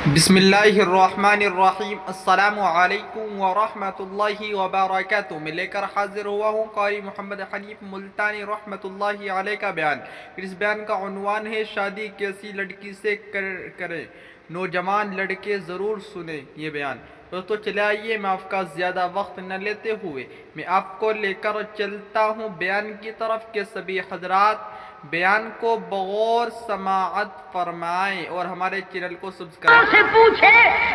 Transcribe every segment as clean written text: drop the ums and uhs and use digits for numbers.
بسم اللہ الرحمن الرحیم۔ السلام علیکم ورحمۃ اللہ وبرکاتہ۔ میں لے کر حاضر ہوا ہوں قاری محمد حنیف ملتانی رحمۃ اللہ علیہ کا بیان۔ اس بیان کا عنوان ہے شادی کیسی لڑکی سے کریں۔ نوجوان لڑکے ضرور سنیں یہ بیان۔ دوستو چلے آئیے، میں آپ کا زیادہ وقت نہ لیتے ہوئے میں آپ کو لے کر چلتا ہوں بیان کی طرف کہ سبھی حضرات بیان کو بغور سماعت فرمائیں اور ہمارے چینل کو سبسکرائب سے پوچھے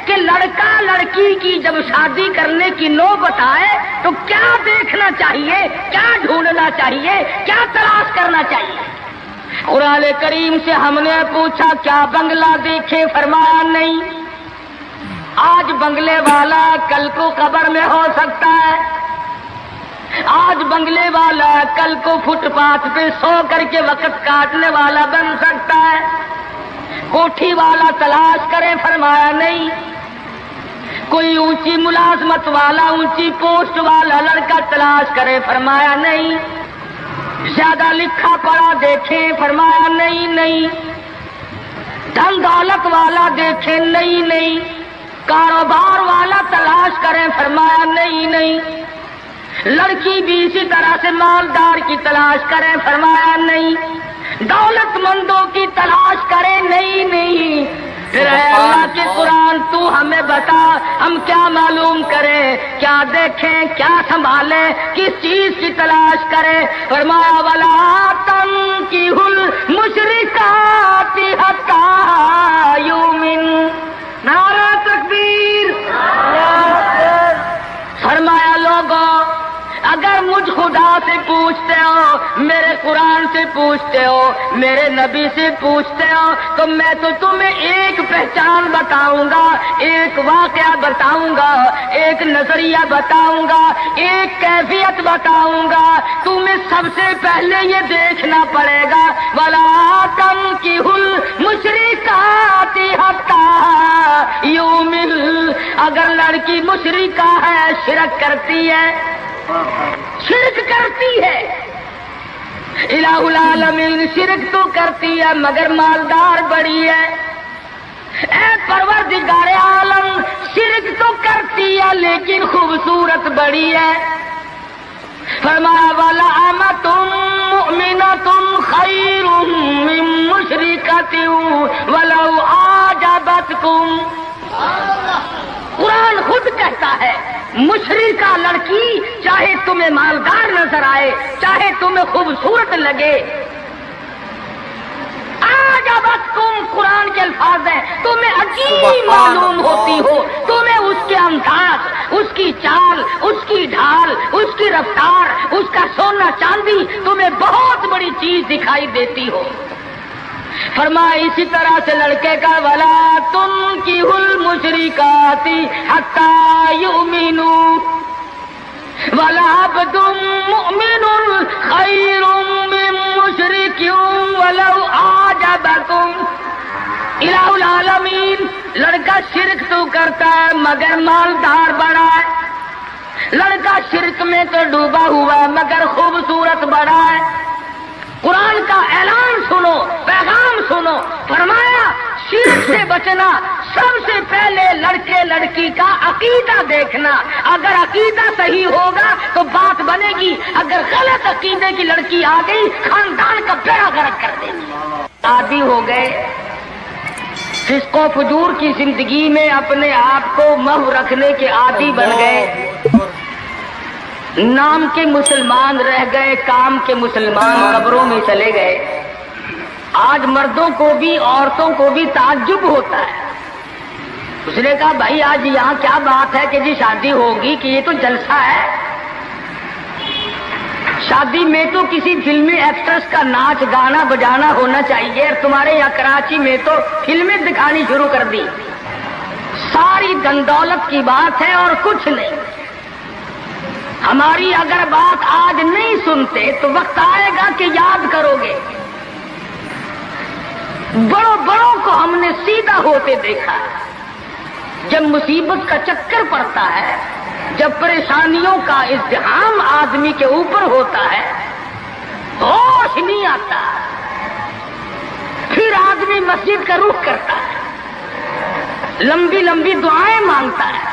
کہ لڑکا لڑکی کی جب شادی کرنے کی نوبت آئے تو کیا دیکھنا چاہیے، کیا ڈھونڈنا چاہیے، کیا تلاش کرنا چاہیے۔ قرآن کریم سے ہم نے پوچھا کیا بنگلہ دیکھے، فرمایا نہیں۔ آج بنگلے والا کل کو قبر میں ہو سکتا ہے، آج بنگلے والا کل کو فٹ پاتھ پہ سو کر کے وقت کاٹنے والا بن سکتا ہے۔ کوٹھی والا تلاش کرے، فرمایا نہیں۔ کوئی اونچی ملازمت والا، اونچی پوسٹ والا لڑکا تلاش کرے، فرمایا نہیں۔ زیادہ لکھا پڑھا دیکھیں، فرمایا نہیں۔ دھن دولت والا دیکھیں، نہیں۔ کاروبار والا تلاش کریں، فرمایا نہیں۔ لڑکی بھی اسی طرح سے مالدار کی تلاش کریں، فرمایا نہیں۔ دولت مندوں کی تلاش کریں، نہیں۔ پھر اے اللہ کے قرآن تو ہمیں بتا، ہم کیا معلوم کریں، کیا دیکھیں، کیا سنبھالیں، کس چیز کی تلاش کریں۔ فرمایا وَلَا تَنكِحُوا الْمُشْرِكَاتِ حَتَّىٰ يُؤْمِنَّ۔ نعرہ تکبیر۔ فرمایا لوگوں، اگر مجھ خدا سے پوچھتے ہو، میرے قرآن سے پوچھتے ہو، میرے نبی سے پوچھتے ہو، تو میں تو تمہیں ایک پہچان بتاؤں گا، ایک واقعہ بتاؤں گا، ایک نظریہ بتاؤں گا، ایک کیفیت بتاؤں گا۔ تمہیں سب سے پہلے یہ دیکھنا پڑے گا وَلَا تَنكِحُوا الْمُشْرِكَاتِ حَتَّىٰ يُؤْمِنَّ۔ اگر لڑکی مشرکہ ہے، شرک کرتی ہے، الہ العالمین شرک تو کرتی ہے مگر مالدار بڑی ہے۔ اے پروردگار عالم، شرک تو کرتی ہے لیکن خوبصورت بڑی ہے۔ فرمایا وَلَأَمَةٌ مُؤْمِنَةٌ خَيْرٌ مِّن مُّشْرِكَةٍ وَلَوْ أَعْجَبَتْكُمْ۔ قرآن خود کہتا ہے مشرکہ لڑکی چاہے تمہیں مالدار نظر آئے، چاہے تمہیں خوبصورت لگے، اعجبتکم، قرآن کے الفاظ ہیں، تمہیں عجیب معلوم ہوتی ہو، تمہیں اس کے انداز، اس کی چال، اس کی ڈھال، اس کی رفتار، اس کا سونا چاندی تمہیں بہت بڑی چیز دکھائی دیتی ہو۔ فرمایا اسی طرح سے لڑکے کا وَلَا تُنكِحُوا الْمُشْرِكَاتِ حَتَّىٰ يُؤْمِنُوا وَلَعَبْدٌ مُؤْمِنٌ خَيْرٌ مِّن مُّشْرِكٍ وَلَوْ أَعْجَبَكُمْ۔ الہ العالمین، لڑکا شرک تو کرتا ہے مگر مالدار بڑا ہے، لڑکا شرک میں تو ڈوبا ہوا ہے مگر خوبصورت بڑا ہے۔ قرآن کا اعلان سنو، پیغام سنو۔ فرمایا شرک سے بچنا، سب سے پہلے لڑکے لڑکی کا عقیدہ دیکھنا، اگر عقیدہ صحیح ہوگا تو بات بنے گی، اگر غلط عقیدے کی لڑکی آ گئی خاندان کا بیڑا غرق کر دے گی۔ عادی ہو گئے فسق و فجور کی زندگی میں، اپنے آپ کو محو رکھنے کے عادی بن گئے، نام کے مسلمان رہ گئے، کام کے مسلمان قبروں میں چلے گئے۔ آج مردوں کو بھی عورتوں کو بھی تعجب ہوتا ہے۔ اس نے کہا بھائی آج یہاں کیا بات ہے کہ جی شادی ہوگی، کہ یہ تو جلسہ ہے؟ شادی میں تو کسی فلمی ایکٹریس کا ناچ گانا بجانا ہونا چاہیے، اور تمہارے یہاں کراچی میں تو فلمیں دکھانی شروع کر دی۔ ساری دن دولت کی بات ہے اور کچھ نہیں۔ ہماری اگر بات آج نہیں سنتے تو وقت آئے گا کہ یاد کرو گے۔ بڑوں کو ہم نے سیدھا ہوتے دیکھا ہے۔ جب مصیبت کا چکر پڑتا ہے، جب پریشانیوں کا ازدحام آدمی کے اوپر ہوتا ہے، ہوش نہیں آتا، پھر آدمی مسجد کا رخ کرتا ہے۔ لمبی لمبی دعائیں مانگتا ہے.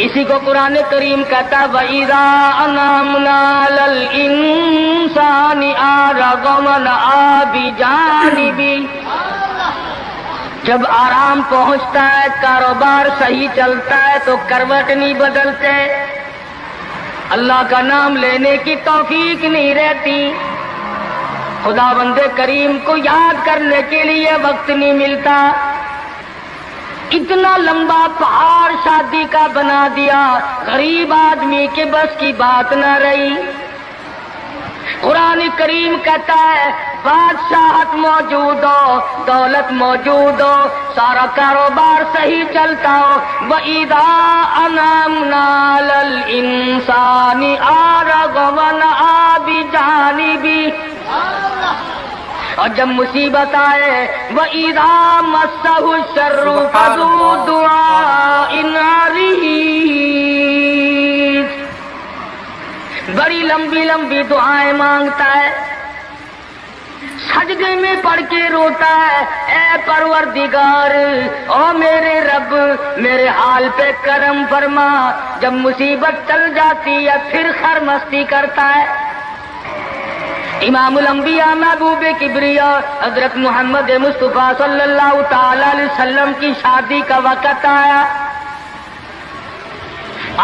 اسی کو قرآن کریم کہتا ہے وَإِذَا أَنْعَمْنَا عَلَى الْإِنسَانِ أَعْرَضَ وَنَأَىٰ بِجَانِبِهِ. جب آرام پہنچتا ہے، کاروبار صحیح چلتا ہے تو کروٹ نہیں بدلتے، اللہ کا نام لینے کی توفیق نہیں رہتی، خدا بند کریم کو یاد کرنے کے لیے وقت نہیں ملتا. اتنا لمبا پہاڑ شادی کا بنا دیا، غریب آدمی کے بس کی بات نہ رہی. قرآن کریم کہتا ہے بادشاہت موجود ہو، دولت موجود ہو، سارا کاروبار صحیح چلتا ہو، وَإِذَا أَنْعَمْنَا عَلَى الْإِنسَانِ أَعْرَضَ وَنَأَىٰ بِجَانِبِهِ. اور جب مصیبت آئے وَإِذَا مَسَّهُ الشَّرُّ فَذُو دُعَاءٍ عَرِيضٍ. بڑی لمبی لمبی دعائیں مانگتا ہے، سجدے میں پڑھ کے روتا ہے اے پروردگار، او میرے رب میرے حال پہ کرم فرما. جب مصیبت چل جاتی ہے پھر خرمستی کرتا ہے. امام الانبیاء محبوب کبریا حضرت محمد مصطفیٰ صلی اللہ تعالی علیہ وسلم کی شادی کا وقت آیا.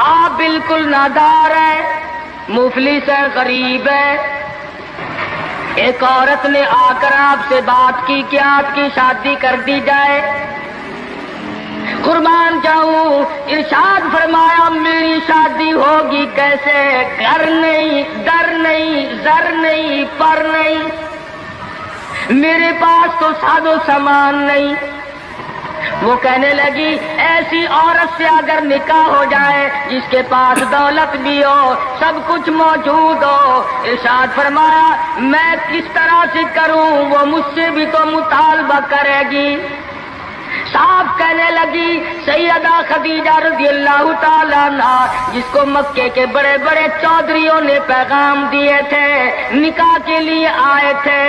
آپ بالکل نادار ہیں، مفلس ہیں، غریب ہیں. ایک عورت نے آ کر آپ سے بات کی کہ آپ کی شادی کر دی جائے. قربان جاؤں، ارشاد فرمایا میری شادی ہوگی کیسے؟ گھر نہیں، در نہیں، زر نہیں، پر نہیں، میرے پاس تو ساز و سامان نہیں. وہ کہنے لگی ایسی عورت سے اگر نکاح ہو جائے جس کے پاس دولت بھی ہو، سب کچھ موجود ہو. ارشاد فرمایا میں کس طرح سے کروں؟ وہ مجھ سے بھی تو مطالبہ کرے گی. صاحب کہنے لگی سیدہ خدیجہ رضی اللہ تعالیٰ عنہ، جس کو مکے کے بڑے بڑے چودھریوں نے پیغام دیے تھے، نکاح کے لیے آئے تھے،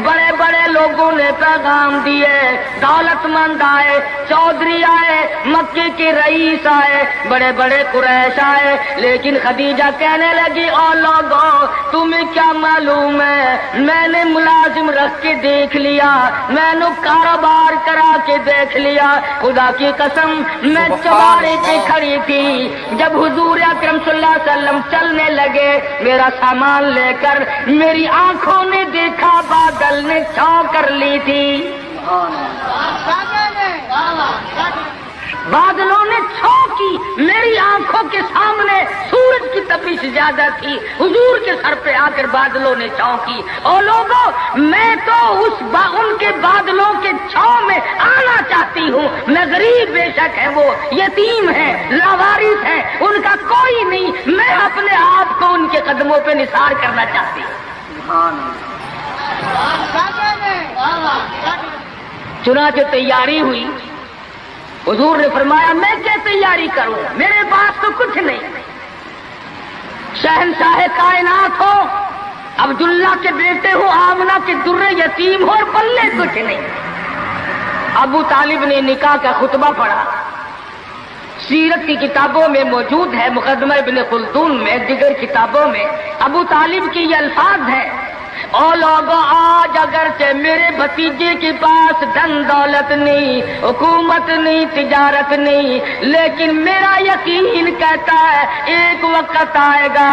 بڑے بڑے لوگوں نے پیغام دیے، دولت مند آئے، چودھری آئے، مکے کے رئیس آئے، بڑے بڑے قریش آئے. لیکن خدیجہ کہنے لگی او لوگوں تمہیں کیا معلوم ہے، میں نے ملازم رکھ کے دیکھ لیا، میں نے کاروبار کرا کے دیکھ لیا. خدا کی قسم میں چوبارے پہ کھڑی تھی جب حضور اکرم صلی اللہ علیہ وسلم چلنے لگے، میرا سامان لے کر میری آنکھوں نے دیکھا بادل نے چھاؤ کر لی تھی. بادلوں نے چھو کی، میری آنکھوں کے سامنے سورج کی تپش زیادہ تھی، حضور کے سر پہ آ کر بادلوں نے چھو کی. اور لوگوں میں تو ان کے بادلوں کے چھو میں آنا چاہتی ہوں. میں غریب بے شک ہے، وہ یتیم ہے، لاوارث ہے، ان کا کوئی نہیں، میں اپنے آپ کو ان کے قدموں پہ نثار کرنا چاہتی ہوں. چنانچہ تیاری ہوئی. حضور نے فرمایا میں کیا تیاری کروں، میرے پاس تو کچھ نہیں. شہنشاہ کائنات ہو، عبداللہ کے بیٹے ہو، آمنہ کے در یتیم ہو اور پلے کچھ نہیں. ابو طالب نے نکاح کا خطبہ پڑھا، سیرت کی کتابوں میں موجود ہے، مقدمہ ابن خلدون میں، دیگر کتابوں میں ابو طالب کی یہ الفاظ ہیں او لوگوں آج اگرچہ میرے بھتیجے کے پاس دھن دولت نہیں، حکومت نہیں، تجارت نہیں، لیکن میرا یقین کہتا ہے ایک وقت آئے گا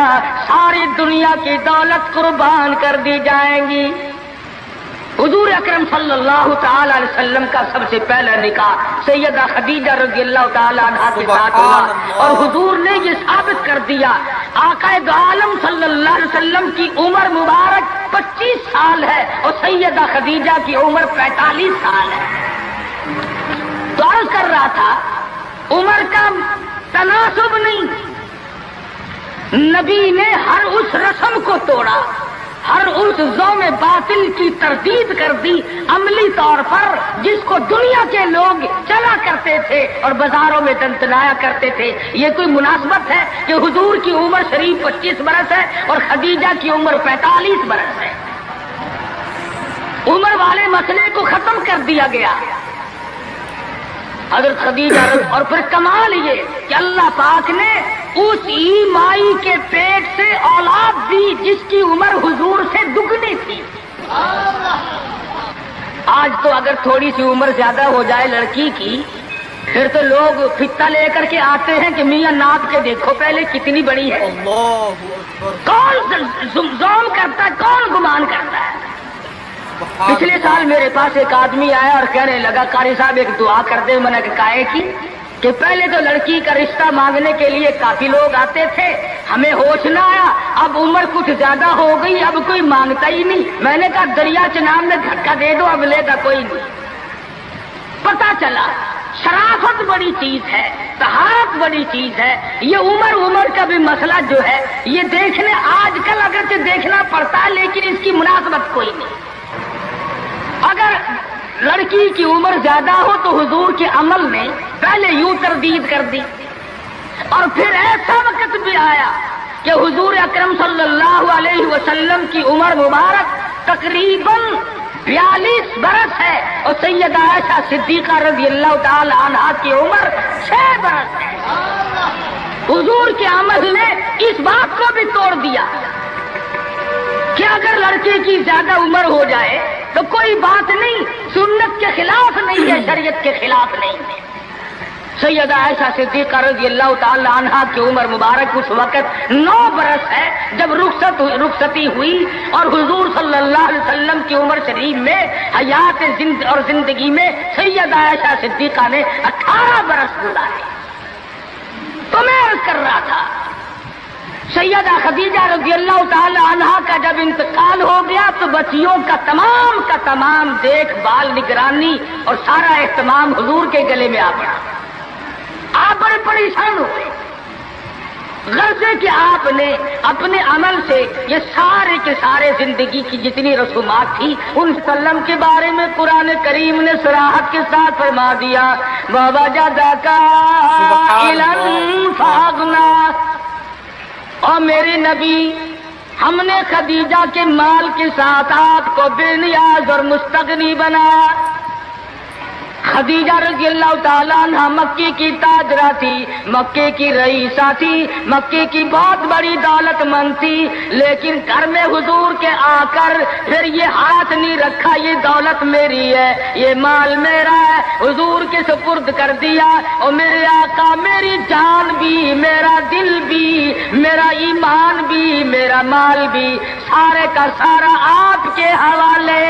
ساری دنیا کی دولت قربان کر دی جائیں گی. حضور اکرم صلی اللہ تعالی علیہ وسلم کا سب سے پہلا نکاح سیدہ خدیجہ رضی اللہ تعالی عنہ کے ساتھ ہوا، اور حضور نے یہ ثابت کر دیا آقا دو عالم صلی اللہ علیہ وسلم کی عمر مبارک 25 سال ہے اور سیدہ خدیجہ کی عمر 45 سال ہے. تو عرض کر رہا تھا عمر کا تناسب نہیں، نبی نے ہر اس رسم کو توڑا، ہر اس ذوم باطل کی تردید کر دی عملی طور پر، جس کو دنیا کے لوگ چلا کرتے تھے اور بازاروں میں تنتنایا کرتے تھے. یہ کوئی مناسبت ہے کہ حضور کی عمر شریف 25 برس ہے اور خدیجہ کی عمر 45 برس ہے؟ عمر والے مسئلے کو ختم کر دیا گیا. حضرت خدیجہ اور پھر کمال یہ کہ اللہ پاک نے اس مائی کے پیٹ سے اولاد دی جس کی عمر حضور سے دگنی تھی. آج تو اگر تھوڑی سی عمر زیادہ ہو جائے لڑکی کی پھر تو لوگ فتہ لے کر کے آتے ہیں کہ میاں ناپ کے دیکھو پہلے کتنی بڑی ہے. کون زوم کرتا ہے, کون گمان کرتا ہے. پچھلے سال میرے پاس ایک آدمی آیا اور کہنے لگا قاری صاحب ایک دعا کر دے. میں نے کہا کی کہ پہلے تو لڑکی کا رشتہ مانگنے کے لیے کافی لوگ آتے تھے, ہمیں ہوش نہ آیا, اب عمر کچھ زیادہ ہو گئی, اب کوئی مانگتا ہی نہیں. میں نے کہا دریا چناب میں دھکا دے دو, اب لے گا کوئی نہیں. پتا چلا شرافت بڑی چیز ہے, طہارت بڑی چیز ہے. یہ عمر کا بھی مسئلہ جو ہے یہ دیکھنے آج کل اگرچہ دیکھنا پڑتا ہے لیکن اس کی مناسبت کوئی نہیں. اگر لڑکی کی عمر زیادہ ہو تو حضور کے عمل نے پہلے یوں تردید کر دی, اور پھر ایسا وقت بھی آیا کہ حضور اکرم صلی اللہ علیہ وسلم کی عمر مبارک تقریباً 42 برس ہے اور سیدہ عائشہ صدیقہ رضی اللہ تعالی عنہا کی عمر 6 برس ہے. حضور کے عمل نے اس بات کو بھی توڑ دیا کہ اگر لڑکے کی زیادہ عمر ہو جائے تو کوئی بات نہیں, سنت کے خلاف نہیں ہے, شریعت کے خلاف نہیں ہے. سیدہ عائشہ صدیقہ رضی اللہ تعالی عنہا کی عمر مبارک اس وقت 9 برس ہے جب رخصتی ہوئی, اور حضور صلی اللہ علیہ وسلم کی عمر شریف میں حیات اور زندگی میں سیدہ عائشہ صدیقہ نے 18 برس گزارے. تو میں عرض کر رہا تھا سیدہ خدیجہ رضی اللہ تعالی عنہا کا جب انتقال ہو گیا تو بچیوں کا تمام دیکھ بھال, نگرانی اور سارا اہتمام حضور کے گلے میں آ گیا. آپ بڑے پریشان ہوئے, غرضے کہ آپ نے اپنے عمل سے یہ سارے کے سارے زندگی کی جتنی رسومات تھی ان سلم کے بارے میں قرآن کریم نے صراحت کے ساتھ فرما دیا, وَوَجَدَكَ عَائِلًا فَأَغْنَىٰ. اور میرے نبی ہم نے خدیجہ کے مال کے ساتھ آپ کو بے نیاز اور مستغنی بنایا. خدیجہ رضی اللہ تعالیٰ عنہ مکے کی تاجرہ تھی, مکے کی رئیسہ تھی, مکے کی بہت بڑی دولت مند تھی, لیکن گھر میں حضور کے آ کر پھر یہ ہاتھ نہیں رکھا یہ دولت میری ہے, یہ مال میرا ہے, حضور کے سپرد کر دیا. اور میرے آقا میری جان بھی, میرا دل بھی, میرا ایمان بھی, میرا مال بھی, سارے کا سارا آپ کے حوالے.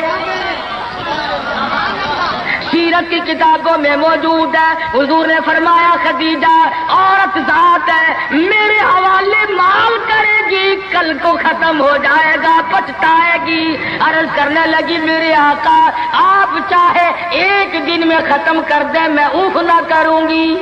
سیرت کی کتابوں میں موجود ہے, حضور نے فرمایا خدیجہ عورت ذات ہے, میرے حوالے مال کرے گی, کل کو ختم ہو جائے گا, پچھتائے گی. عرض کرنے لگی میرے آقا آپ چاہے ایک دن میں ختم کر دیں میں اوف نہ کروں گی.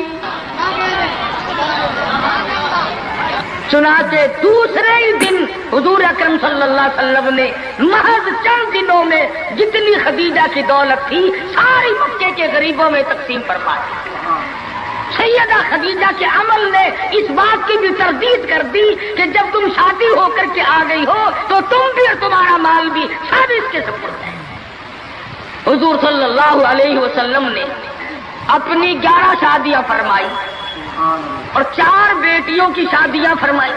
چنانچہ دوسرے ہی دن حضور اکرم صلی اللہ علیہ وسلم نے محض چند دنوں میں جتنی خدیجہ کی دولت تھی ساری مکے کے غریبوں میں تقسیم فرما دی. سیدہ خدیجہ کے عمل نے اس بات کی بھی تردید کر دی کہ جب تم شادی ہو کر کے آ گئی ہو تو تم بھی اور تمہارا مال بھی سب اس کے سپرد ہے. حضور صلی اللہ علیہ وسلم نے اپنی 11 شادیاں فرمائی اور 4 بیٹیوں کی شادیاں فرمائی.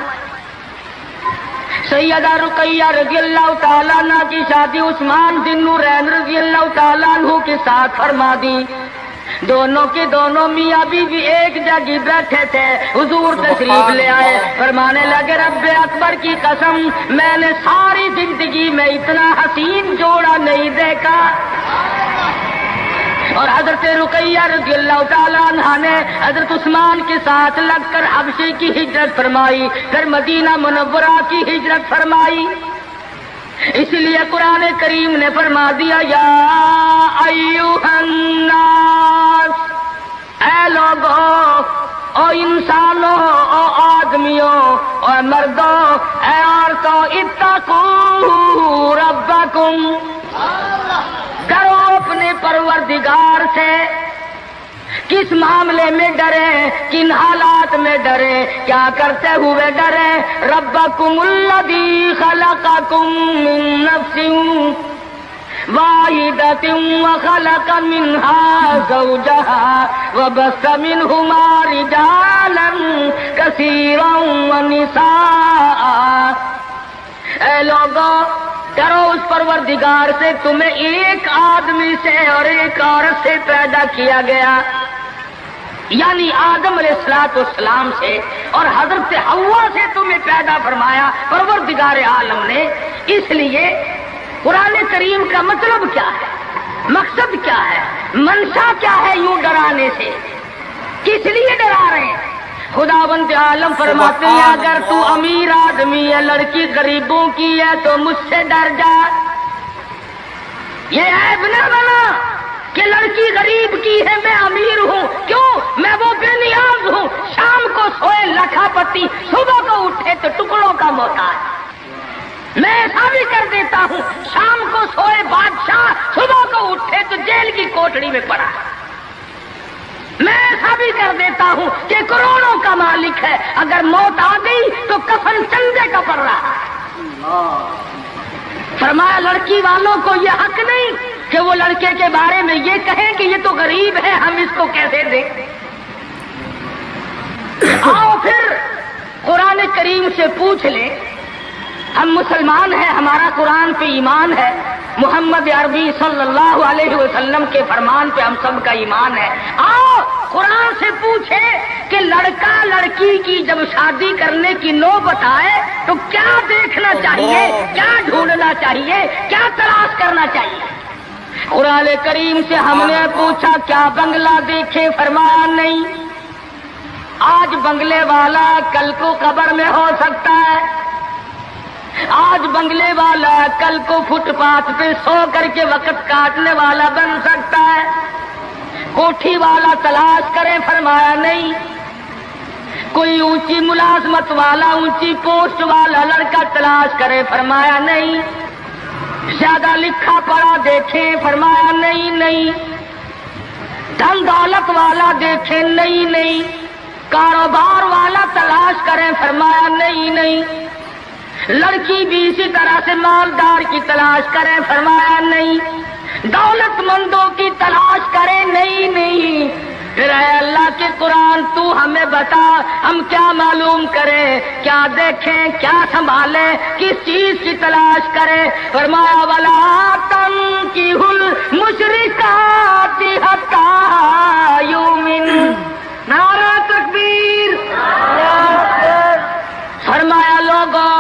سیدہ رقیہ رضی اللہ تعالیٰ عنہ کی شادی عثمان ذی النورین رضی اللہ تعالیٰ عنہ کے ساتھ فرما دی. دونوں کے دونوں میاں بیوی ایک جگہ بیٹھے تھے, حضور تشریف لے آئے, فرمانے لگے رب اکبر کی قسم میں نے ساری زندگی میں اتنا حسین جوڑا نہیں دیکھا. اور حضرت رقیہ رضی اللہ تعالیٰ عنہ نے حضرت عثمان کے ساتھ لگ کر حبشے کی ہجرت فرمائی, پھر مدینہ منورہ کی ہجرت فرمائی. اس لیے قرآن کریم نے فرما دیا یا ایھا الناس, اے لوگوں, او انسانوں, او آدمیوں, او مردوں, اے عورتوں, اتقوا ربکم, ڈرو اپنے پروردگار سے. کس معاملے میں ڈریں, کن حالات میں ڈریں, کیا کرتے ہوئے ڈریں؟ ربکم الذی خلقکم من نفس واحدة وخلق منها زوجها وبث منهما رجالا كثيرا ونساء۔ اے لوگوں، ڈرو اس پروردگار سے، تمہیں ایک آدمی سے اور ایک عورت سے پیدا کیا گیا، یعنی آدم علیہ السلام سے، اور حضرت حوا سے تمہیں پیدا فرمایا پروردگار عالم نے۔ اس لیے قرآن کریم کا مطلب کیا ہے، مقصد کیا ہے، منشا کیا ہے یوں ڈرانے سے، کس لیے ڈرا رہے ہیں؟ خداوند عالم فرماتے ہیں اگر تو امیر آدمی ہے، لڑکی غریبوں کی ہے تو مجھ سے ڈر جا۔ یہ عیب نہ بنا کہ لڑکی غریب کی ہے میں امیر ہوں، کیوں؟ میں وہ بے نیاز ہوں، شام کو سوئے لکھا پتی، صبح کو اٹھے تو ٹکڑوں کا محتاج۔ میں ایسا بھی کر دیتا ہوں، شام کو سوئے بادشاہ، صبح کو اٹھے تو جیل کی کوٹڑی میں پڑا۔ میں ایسا بھی کر دیتا ہوں کہ کروڑوں کا مالک ہے، اگر موت آ گئی تو کفن چندے کا پڑ رہا ہے۔ فرمایا لڑکی والوں کو یہ حق نہیں کہ وہ لڑکے کے بارے میں یہ کہیں کہ یہ تو غریب ہے، ہم اس کو کیسے دیں۔ آؤ پھر قرآن کریم سے پوچھ لیں، ہم مسلمان ہیں، ہمارا قرآن پہ ایمان ہے، محمد عربی صلی اللہ علیہ وسلم کے فرمان پہ ہم سب کا ایمان ہے۔ آؤ قرآن سے پوچھے کہ لڑکا لڑکی کی جب شادی کرنے کی نوبت آئے تو کیا دیکھنا چاہیے، کیا ڈھونڈنا چاہیے، کیا تلاش کرنا چاہیے۔ قرآن کریم سے ہم نے پوچھا کیا بنگلہ دیکھے، فرمایا نہیں۔ آج بنگلے والا کل کو قبر میں ہو سکتا ہے، آج بنگلے والا کل کو فٹ پاتھ پہ سو کر کے وقت کاٹنے والا بن سکتا ہے۔ کوٹھی والا تلاش کرے، فرمایا نہیں۔ کوئی اونچی ملازمت والا، اونچی پوسٹ والا لڑکا تلاش کرے، فرمایا نہیں۔ زیادہ لکھا پڑھا دیکھیں، فرمایا نہیں۔ دھن دولت والا دیکھیں، نہیں۔ کاروبار والا تلاش کریں، فرمایا نہیں۔ لڑکی بھی اسی طرح سے مالدار کی تلاش کریں، فرمایا نہیں۔ دولت مندوں کی تلاش کریں، نہیں۔ پھر اے اللہ کے قرآن تو ہمیں بتا ہم کیا معلوم کریں، کیا دیکھیں، کیا سنبھالیں، کس چیز کی تلاش کریں۔ فرمایا وَلَا تَنكِحُوا الْمُشْرِكَاتِ حَتَّى يُؤْمِنَّ۔ نعرہ تکبیر۔ فرمایا لوگوں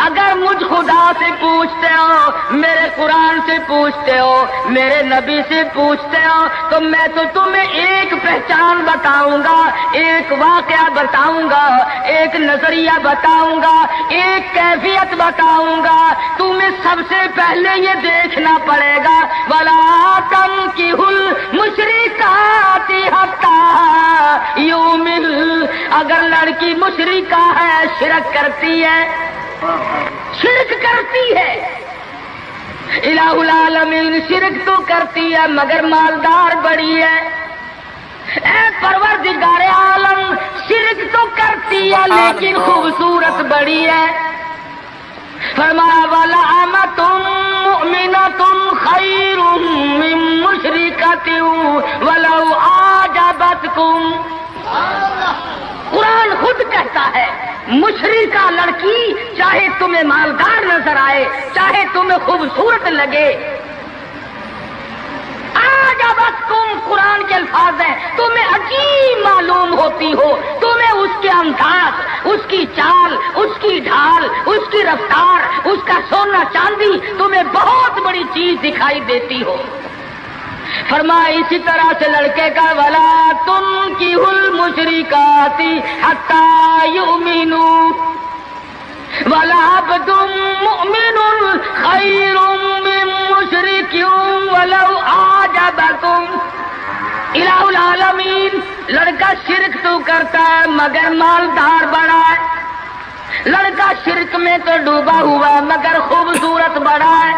اگر مجھ خدا سے پوچھتے ہو، میرے قرآن سے پوچھتے ہو، میرے نبی سے پوچھتے ہو تو میں تو تمہیں ایک پہچان بتاؤں گا، ایک واقعہ بتاؤں گا، ایک نظریہ بتاؤں گا، ایک کیفیت بتاؤں گا۔ تمہیں سب سے پہلے یہ دیکھنا پڑے گا وَلَا تَنكِحُوا الْمُشْرِكَاتِ حَتَّى يُؤْمِنَّ۔ اگر لڑکی مشرکہ ہے، شرک کرتی ہے، الہ العالمین شرک تو کرتی ہے مگر مالدار بڑی ہے۔ اے پروردگار عالم شرک تو کرتی ہے لیکن خوبصورت بڑی ہے۔ فرمایا وَلَأَمَةٌ مُؤْمِنَةٌ خَيْرٌ مِّن مُّشْرِكَةٍ وَلَوْ أَعْجَبَتْكُمْ۔ قرآن خود کہتا ہے مشرکہ لڑکی چاہے تمہیں مالدار نظر آئے، چاہے تمہیں خوبصورت لگے، أَعْجَبَتْكُمْ قرآن کے الفاظ ہیں، تمہیں عجیب معلوم ہوتی ہو، تمہیں اس کے انداز، اس کی چال، اس کی ڈھال، اس کی رفتار، اس کا سونا چاندی تمہیں بہت بڑی چیز دکھائی دیتی ہو۔ فرمایا اسی طرح سے لڑکے کا وَلَا تُنكِحُوا الْمُشْرِكَاتِ حَتَّى يُؤْمِنُوا وَلَعَبْدٌ مُؤْمِنٌ خَيْرٌ مِّن مُّشْرِكٍ وَلَوْ أَعْجَبَكُمْ۔ الہ العالمین لڑکا شرک تو کرتا ہے مگر مالدار بڑا ہے، لڑکا شرک میں تو ڈوبا ہوا ہے مگر خوبصورت بڑا ہے۔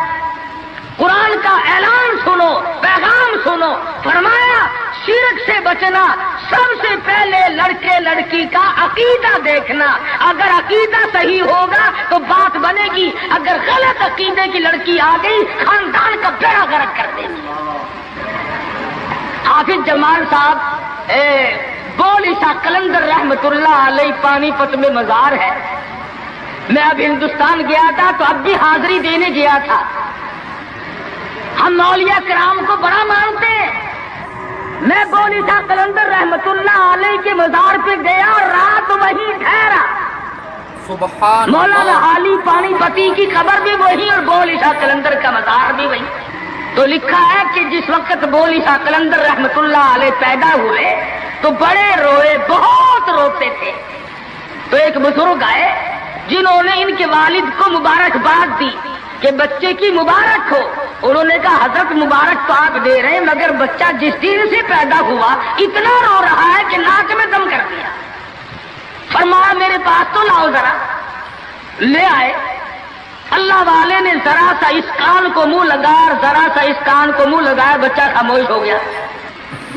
قرآن کا اعلان سنو، پیغام سنو. فرمایا شرک سے بچنا، سب سے پہلے لڑکے لڑکی کا عقیدہ دیکھنا. اگر عقیدہ صحیح ہوگا تو بات بنے گی، اگر غلط عقیدے کی لڑکی آ گئی خاندان کا بیڑا غرق کر دے گی. حافظ جمال صاحب بولی شاہ قلندر رحمت اللہ علیہ پانی پت میں مزار ہے. میں اب ہندوستان گیا تھا تو اب بھی حاضری دینے گیا تھا. ہم اولیاء کرام کو بڑا مانتے ہیں. میں بولی شاہ قلندر رحمت اللہ علیہ کے مزار پہ گیا اور رات وہیں ٹھہرا. سبحان مولانا حالی پانی پتی کی خبر بھی وہی اور بولی شاہ قلندر کا مزار بھی وہی. تو لکھا ہے کہ جس وقت بولی شاہ قلندر رحمت اللہ علیہ پیدا ہوئے تو بڑے روئے، بہت روتے تھے. تو ایک بزرگ آئے جنہوں نے ان کے والد کو مبارکباد دی کہ بچے کی مبارک ہو. انہوں نے کہا حضرت مبارک تو آپ دے رہے ہیں مگر بچہ جس دن سے پیدا ہوا اتنا رو رہا ہے کہ ناک میں دم کر دیا. فرمایا میرے پاس تو لاؤ ذرا. لے آئے. اللہ والے نے ذرا سا اس کان کو منہ لگایا اور ذرا سا اس کان کو منہ لگایا، بچہ خاموش ہو گیا.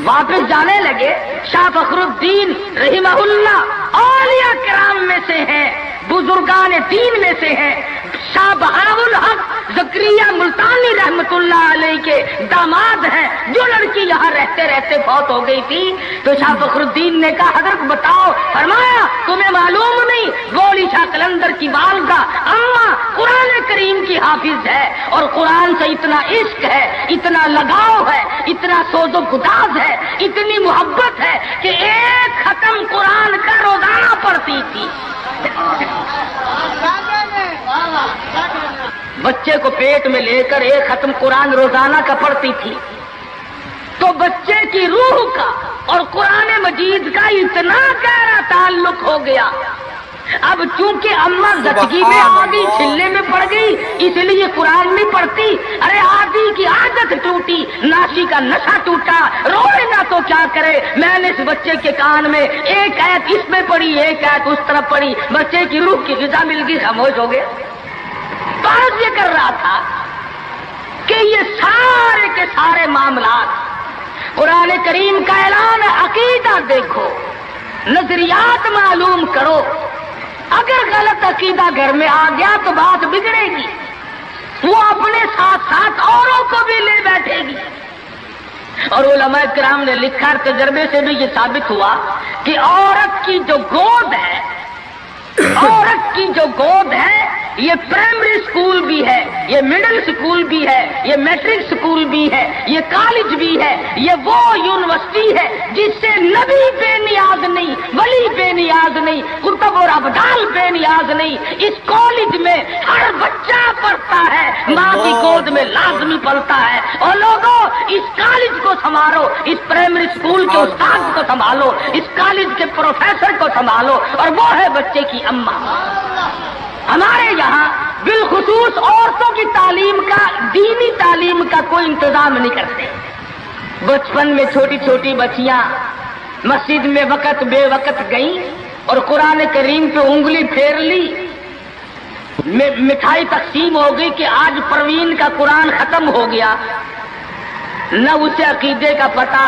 واپس جانے لگے. شاہ فخر الدین رحمہ اللہ اولیاء کرام میں سے ہیں، بزرگان دین میں سے ہیں. شاہ بہاء الحق زکریا ملتانی رحمت اللہ علیہ کے داماد ہیں. جو لڑکی یہاں رہتے رہتے فوت ہو گئی تھی تو شاہ فخر الدین نے کہا حضرت بتاؤ. فرمایا تمہیں معلوم نہیں بولی شاہ قلندر کی والدہ اماں قرآن کریم کی حافظ ہے اور قرآن سے اتنا عشق ہے، اتنا لگاؤ ہے، اتنا سوز و گداز ہے، اتنی محبت ہے کہ ایک ختم قرآن کا روزانہ پڑھتی تھی. بچے کو پیٹ میں لے کر ایک ختم قرآن روزانہ کا پڑھتی تھی. تو بچے کی روح کا اور قرآن مجید کا اتنا گہرا تعلق ہو گیا. اب چونکہ اماں زچگی میں آ گئی، چھلے میں پڑ گئی، اس لیے قرآن نہیں پڑھتی. ارے آدھی کی عادت ٹوٹی، ناشی کا نشہ ٹوٹا، روئے نہ تو کیا کرے. میں نے اس بچے کے کان میں ایک آیت اس میں پڑھی، ایک آیت اس طرف پڑھی. بچے کی روح کی غذا مل گئی، خاموش ہو گیا. بات یہ کر رہا تھا کہ یہ سارے کے سارے معاملات قرآن کریم کا اعلان ہے. عقیدہ دیکھو، نظریات معلوم کرو. اگر غلط عقیدہ گھر میں آ گیا تو بات بگڑے گی، وہ اپنے ساتھ ساتھ اوروں کو بھی لے بیٹھے گی. اور علماء کرام نے لکھا، تجربے سے بھی یہ ثابت ہوا کہ عورت کی جو گود ہے، عورت کی جو گود ہے یہ پرائمری سکول بھی ہے، یہ مڈل سکول بھی ہے، یہ میٹرک سکول بھی ہے، یہ کالج بھی ہے، یہ وہ یونیورسٹی ہے جس سے نبی بے نیاز نہیں، ولی بے نیاز نہیں، قطب اور ابدال بے نیاز نہیں. اس کالج میں ہر بچہ پڑھتا ہے، ماں کی گود میں لازمی پڑھتا ہے. اور لوگوں اس کالج کو سنبھالو، اس پرائمری سکول کے استاد کو سنبھالو، اس کالج کے پروفیسر کو سنبھالو، اور وہ ہے بچے کی اماں. ہمارے یہاں بالخصوص عورتوں کی تعلیم کا، دینی تعلیم کا کوئی انتظام نہیں کرتے. بچپن میں چھوٹی چھوٹی بچیاں مسجد میں وقت بے وقت گئیں اور قرآن کریم پہ انگلی پھیر لی. مٹھائی تقسیم ہو گئی کہ آج پروین کا قرآن ختم ہو گیا. نہ اسے عقیدے کا پتہ،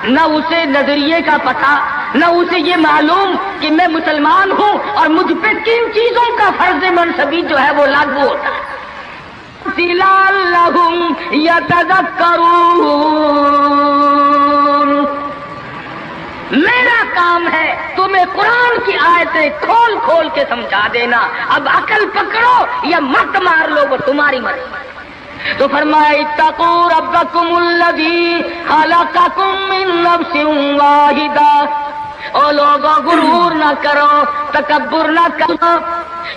نہ اسے نظریے کا پتہ، نہ اسے یہ معلوم کہ میں مسلمان ہوں اور مجھ پہ کن چیزوں کا فرض منصبی جو ہے وہ لاگو ہوتا ہے. لعلہم یتذکرون، میرا کام ہے تمہیں قرآن کی آیتیں کھول کھول کے سمجھا دینا. اب عقل پکڑو یا مت مار لو، وہ تمہاری مرضی. تو فرمایا اتقوا ربکم الذی خلقکم من نفس واحدہ. او لوگوں غرور نہ کرو، تکبر نہ کرو،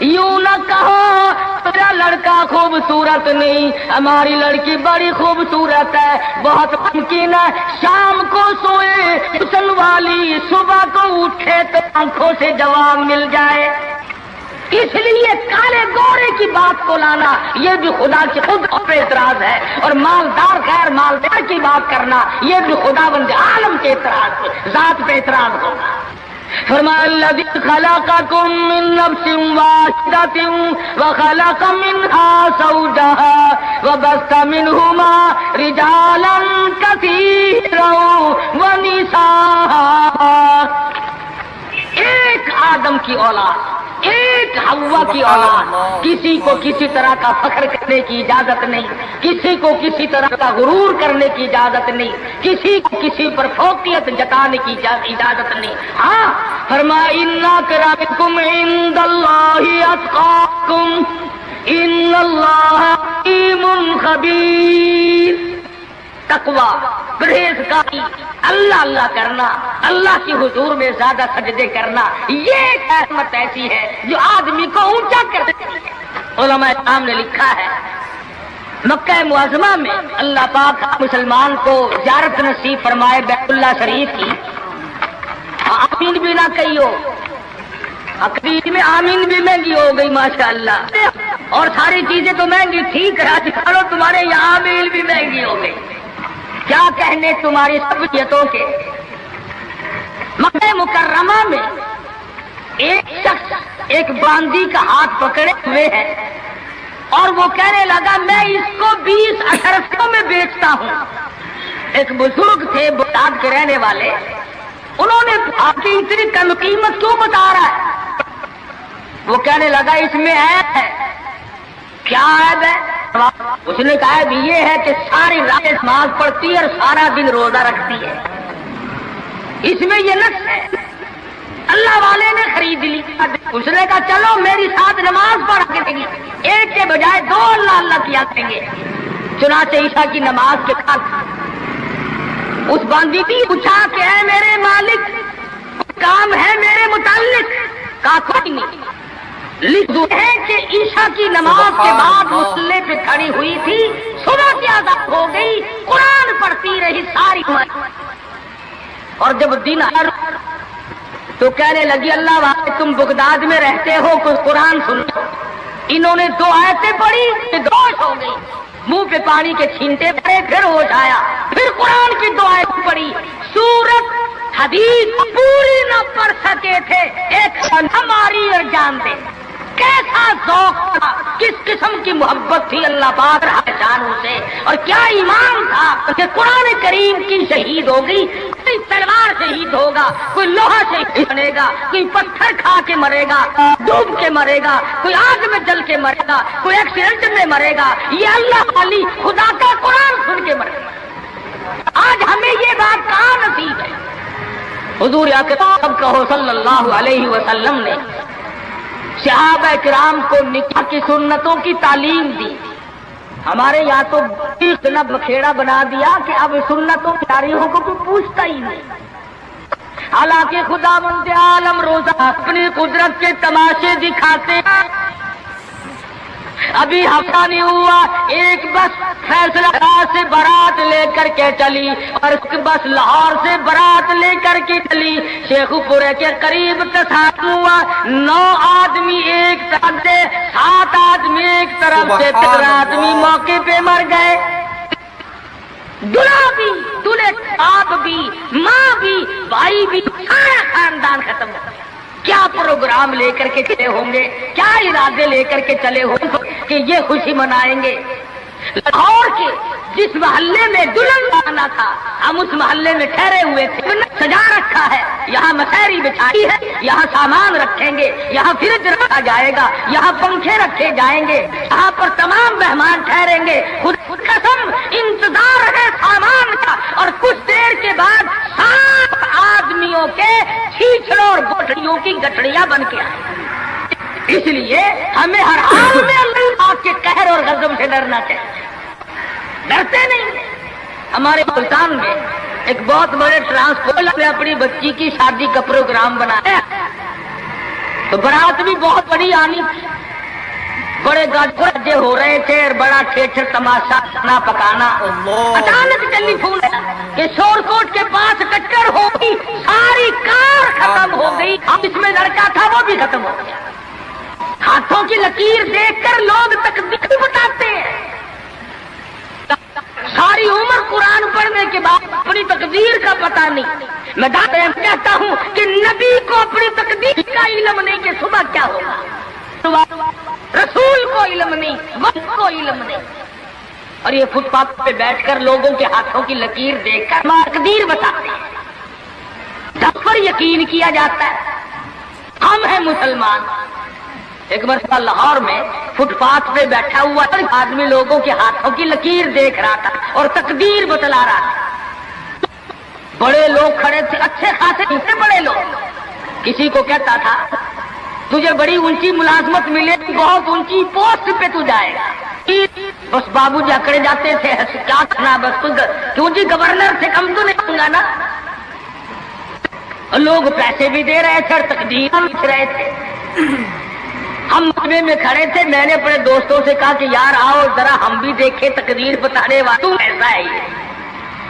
یوں نہ کہو تیرا لڑکا خوبصورت نہیں، ہماری لڑکی بڑی خوبصورت ہے. بہت ممکن ہے شام کو سوئے حسن والی، صبح کو اٹھے تو آنکھوں سے جواب مل جائے. اس لیے کالے گورے کی بات کو لانا یہ بھی خدا کی خود پہ اعتراض ہے، اور مالدار غیر مالدار کی بات کرنا یہ بھی خدا بند عالم کے اعتراض، ذات پہ اعتراض ہوگا. فرمایا الذی خلقکم من نفس واحدۃ وخلق منها زوجها وبث منهما رجالا کثیرا ونساء. ایک آدم کی اولاد، ایک حوا کی اولاد، کسی کو کسی طرح کا فخر کرنے کی اجازت نہیں، کسی کو کسی طرح کا غرور کرنے کی اجازت نہیں، کسی کو کسی پر فوقیت جتانے کی اجازت نہیں. ہاں فرمایا ان اکرمکم عند اللہ اتقاکم ان اللہ علیم خبیر. تقوی، پرہیزگاری، اللہ اللہ کرنا، اللہ کی حضور میں زیادہ سجدے کرنا، یہ ایک حکمت ایسی ہے جو آدمی کو اونچا کر دیتی ہے. علماء کرام نے لکھا ہے مکہ معظمہ میں اللہ پاک مسلمان کو زیارت نصیب فرمائے بیت اللہ شریف کی. آمین بھی نہ کہیو، عقیدے میں آمین بھی مہنگی ہو گئی ماشاءاللہ، اور ساری چیزیں تو مہنگی ٹھیک ہے، چلو تمہارے یہاں آمین بھی مہنگی ہو گئی. کیا کہنے تمہاری سبیتوں کے. مکہ مکرمہ میں ایک شخص ایک باندی کا ہاتھ پکڑے ہوئے ہے اور وہ کہنے لگا میں اس کو 20-18 میں بیچتا ہوں. ایک بزرگ تھے بغداد کے رہنے والے، انہوں نے آپ کی اتنی کم قیمت کیوں بتا رہا ہے؟ وہ کہنے لگا اس میں عیب ہے. کیا عیب ہے؟ اس نے کہا بھی یہ ہے کہ ساری رات نماز پڑھتی ہے اور سارا دن روزہ رکھتی ہے. اس میں یہ نقص ہے. اللہ والے نے خرید لی. اس نے کہا چلو میری ساتھ نماز پڑھ کے دیں گے، ایک کے بجائے 2 اللہ اللہ کیا کریں گے. چنانچہ عشاء کی نماز کے بعد اس باندی کی پوچھا کہ اے میرے مالک کام ہے میرے متعلق؟ کہا کوئی نہیں. لکھ دو ہے کہ عشاء کی نماز کے بعد مصلے پہ کھڑی ہوئی تھی، صبح کی آزاد ہو گئی، قرآن پڑھتی رہی ساری عمر، اور جب دن آیا تو کہنے لگی اللہ والے تم بغداد میں رہتے ہو، کچھ قرآن سنو. انہوں نے 2 آیتیں پڑھی، ہوش ہو گئی، منہ پہ پانی کے چھینٹے پڑے، پھر ہوش آیا، پھر قرآن کی 2 آیتیں پڑھی. سورت حدیث پوری نہ پڑھ سکے تھے، ایک ہماری اور جان دے. کیسا ذوق تھا، کس قسم کی محبت تھی اللہ پاک جانوں سے، اور کیا ایمان تھا کہ قرآن کریم کی شہید ہو گئی. کوئی تلوار شہید ہوگا، کوئی لوہا شہید بنے گا، کوئی پتھر کھا کے مرے گا، ڈوب کے مرے گا، کوئی آگ میں جل کے مرے گا، کوئی ایکسیڈنٹ میں مرے گا. یہ اللہ والی خدا کا قرآن سن کے مرے گا. آج ہمیں یہ بات کہاں نصیب ہے؟ حضور اکرم کہو صلی اللہ علیہ وسلم نے صحابہ کرام کو نکاح کی سنتوں کی تعلیم دی. ہمارے یہاں تو اتنا بکھیڑا بنا دیا کہ اب سنتوں کی تاریخوں کو کوئی پوچھتا ہی نہیں. حالانکہ خداوند عالم روزہ اپنی قدرت کے تماشے دکھاتے ہیں. ابھی ہفتہ نہیں ہوا ایک بس فیصلہ سے بارات لے کر کے چلی اور ایک بس لاہور سے بارات لے کر کے چلی. شیخ پورے کے قریب تصادم ہوا، 9 آدمی ایک طرف سے، 7 آدمی ایک طرف سے، 13 آدمی موقع پہ مر گئے. دلہا بھی، دلہے باپ بھی، ماں بھی، بھائی بھی، سارا خاندان ختم ہو گیا. کیا پروگرام لے کر کے چلے ہوں گے، کیا ارادے لے کر کے چلے ہوں گے کہ یہ خوشی منائیں گے. لاہور کے جس محلے میں دلہن آنا تھا ہم اس محلے میں ٹھہرے ہوئے تھے، سجا رکھا ہے، یہاں مسہری بچھائی ہے، یہاں سامان رکھیں گے، یہاں فریج رکھا جائے گا، یہاں پنکھے رکھے جائیں گے، یہاں پر تمام مہمان ٹھہریں گے. خود قسم انتظار ہے سامان کا، اور کچھ دیر کے بعد 7 آدمیوں کے چھیچڑوں اور گٹھڑیوں کی گٹھڑیاں بن کے آئیں. اس لیے ہمیں ہر حال میں اللہ کے قہر اور غضب سے ڈرنا چاہیے. ڈرتے نہیں. ہمارے ملتان میں ایک بہت بڑے ٹرانسپورٹ نے اپنی بچی کی شادی کا پروگرام بنایا تو برات بھی بہت بڑی آنی تھی، بڑے گاجے ہو رہے تھے اور بڑا ٹھیٹر تماشا کھانا پکانا. اچانک ٹیلی فون کہ شور کوٹ کے پاس ٹکر ہو گئی، ساری کار ختم ہو گئی، اب اس میں لڑکا تھا وہ بھی ختم ہو گیا. ہاتھوں کی لکیر دیکھ کر لوگ تکبیر بتاتے ہیں. ساری عمر قرآن پڑھنے کے بعد اپنی تقدیر کا پتہ نہیں. میں کہتا ہوں کہ نبی کو اپنی تقدیر کا علم نہیں کہ صبح کیا ہوگا. رسول کو علم نہیں، وقت کو علم نہیں. اور یہ فٹ پاتھ پہ بیٹھ کر لوگوں کے ہاتھوں کی لکیر دیکھ کر تقدیر بتاتے ہیں. جب پر یقین کیا جاتا ہے. ہم ہیں مسلمان. ایک مرتبہ لاہور میں فٹ پاتھ پہ بیٹھا ہوا آدمی لوگوں کے ہاتھوں کی لکیر دیکھ رہا تھا اور تقدیر بتلا رہا تھا. بڑے لوگ کھڑے تھے، اچھے خاصے بڑے لوگ. کسی کو کہتا تھا تجھے بڑی اونچی ملازمت ملے، بہت اونچی پوسٹ پہ تو جائے گا. بس بابو جی اکڑے جاتے تھے، کیا کرنا بس کیوں جی گورنر سے کم تو نہیں ہوں گا نا. لوگ پیسے بھی دے رہے تھے اور تقدیر لکھ رہے تھے. ہم مجمع میں کھڑے تھے. میں نے اپنے دوستوں سے کہا کہ یار آؤ ذرا ہم بھی دیکھیں تقدیر بتانے والا ایسا ہے یہ.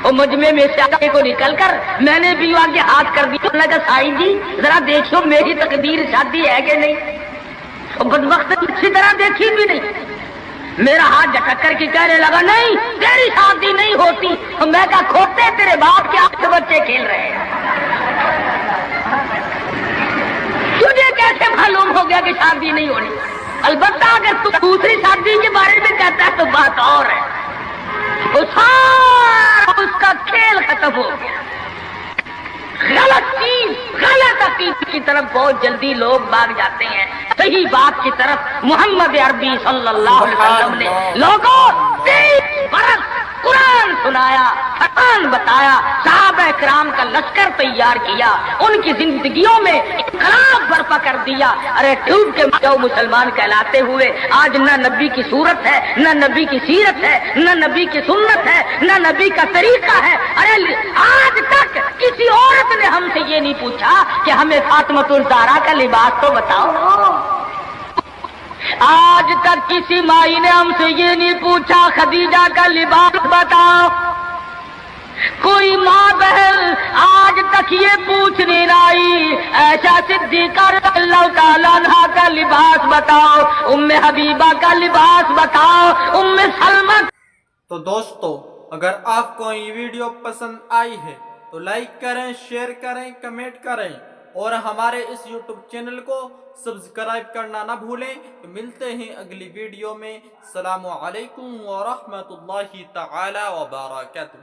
اور مجمع میں سے آگے کو نکل کر میں نے بھی آگے ہاتھ کر دیا. میں نے کہا سائی جی ذرا دیکھو میری تقدیر شادی ہے کہ نہیں. اور بدبخت اچھی طرح دیکھی بھی نہیں. میرا ہاتھ جھٹک کر کے کہنے لگا نہیں تیری شادی نہیں ہوتی. اور میں کہا کھوتے تیرے باپ کے 8 بچے کھیل رہے ہیں. تجھے کیسے معلوم ہو گیا کہ شادی نہیں ہونی؟ البتہ اگر تو دوسری شادی کے بارے میں کہتا ہے تو بات اور ہے. اس کا کھیل ختم ہو گیا. غلط چیز، غلط عقیدے کی طرف بہت جلدی لوگ بھاگ جاتے ہیں. صحیح بات کی طرف محمد عربی صلی اللہ علیہ وسلم نے لوگوں 30 برس قرآن سنایا، فرمان بتایا، صحابہ کرام کا لشکر تیار کیا، ان کی زندگیوں میں انقلاب برپا کر دیا. ارے ٹوٹ کے جو مسلمان کہلاتے ہوئے آج نہ نبی کی صورت ہے، نہ نبی کی سیرت ہے، نہ نبی کی سنت ہے، نہ نبی کا طریقہ ہے. ارے آج تک کسی عورت نے ہم سے یہ نہیں پوچھا کہ ہمیں فاطمۃ الزہرا کا لباس تو بتاؤ. آج تک کسی مائی نے ہم سے یہ نہیں پوچھا خدیجہ کا لباس بتاؤ. کوئی ماں بہن آج تک یہ پوچھ نہیں رہی عائشہ صدیقہ رضی اللہ تعالیٰ عنہا کا لباس بتاؤ، ام حبیبہ کا لباس بتاؤ، ام سلمہ. تو دوستو اگر آپ کو یہ ویڈیو پسند آئی ہے تو لائک کریں، شیئر کریں، کمنٹ کریں اور ہمارے اس یوٹیوب چینل کو سبسکرائب کرنا نہ بھولیں. ملتے ہیں اگلی ویڈیو میں. السلام علیکم ورحمۃ اللہ تعالی وبرکاتہ.